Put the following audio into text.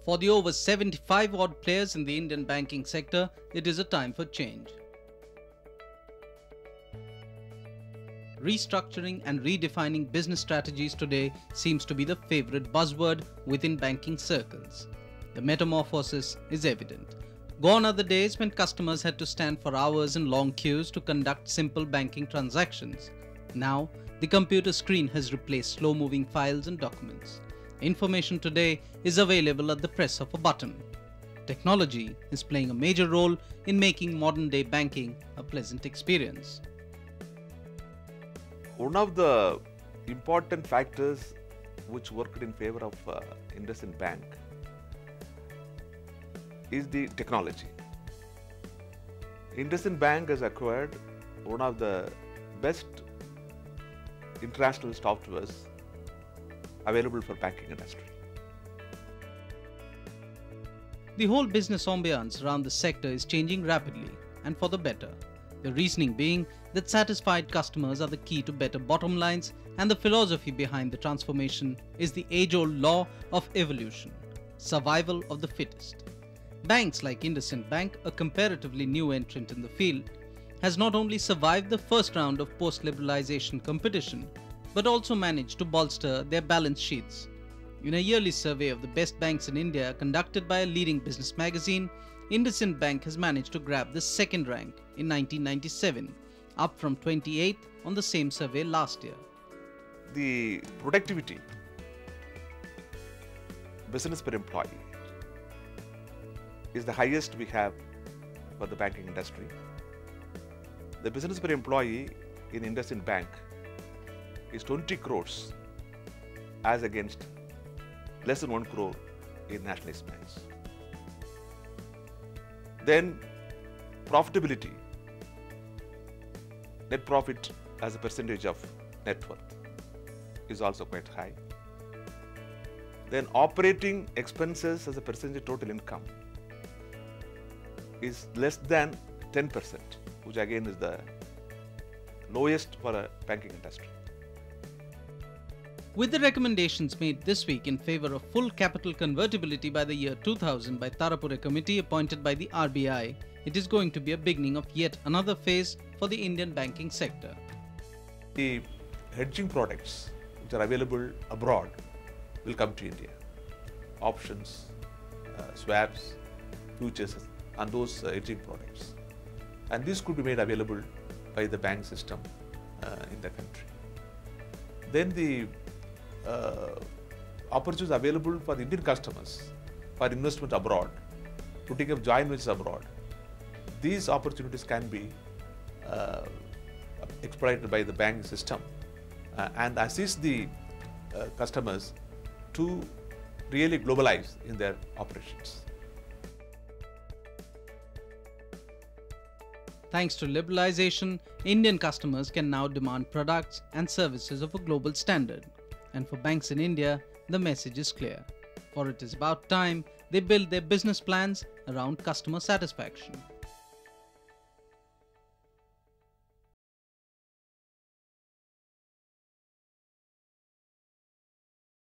For the over 75 odd players in the Indian banking sector, it is a time for change. Restructuring and redefining business strategies today seems to be the favorite buzzword within banking circles. The metamorphosis is evident. Gone are the days when customers had to stand for hours in long queues to conduct simple banking transactions. Now, the computer screen has replaced slow-moving files and documents. Information today is available at the press of a button. Technology is playing a major role in making modern-day banking a pleasant experience. One of the important factors which worked in favor of IndusInd Bank is the technology. IndusInd Bank has acquired one of the best international softwares available for banking industry. The whole business ambience around the sector is changing rapidly and for the better. The reasoning being that satisfied customers are the key to better bottom lines, and the philosophy behind the transformation is the age-old law of evolution, survival of the fittest. Banks like IndusInd Bank, a comparatively new entrant in the field, has not only survived the first round of post-liberalization competition, but also managed to bolster their balance sheets. In a yearly survey of the best banks in India conducted by a leading business magazine, IndusInd Bank has managed to grab the second rank in 1997, up from 28th on the same survey last year. The productivity, business per employee, is the highest we have for the banking industry. The business per employee in IndusInd Bank is 20 crores as against less than 1 crore in nationalized banks. Then profitability, net profit as a percentage of net worth is also quite high. Then operating expenses as a percentage of total income is less than 10%, which again is the lowest for a banking industry. With the recommendations made this week in favor of full capital convertibility by the year 2000 by Tarapure Committee appointed by the RBI, it is going to be a beginning of yet another phase for the Indian banking sector. The hedging products which are available abroad will come to India. Options, swaps, futures, and those hedging products. And this could be made available by the bank system in the country. Then the opportunities available for the Indian customers for investment abroad, putting up joint ventures abroad. These opportunities can be exploited by the banking system and assist the customers to really globalize in their operations. Thanks to liberalization, Indian customers can now demand products and services of a global standard. And for banks in India, the message is clear. For it is about time they build their business plans around customer satisfaction.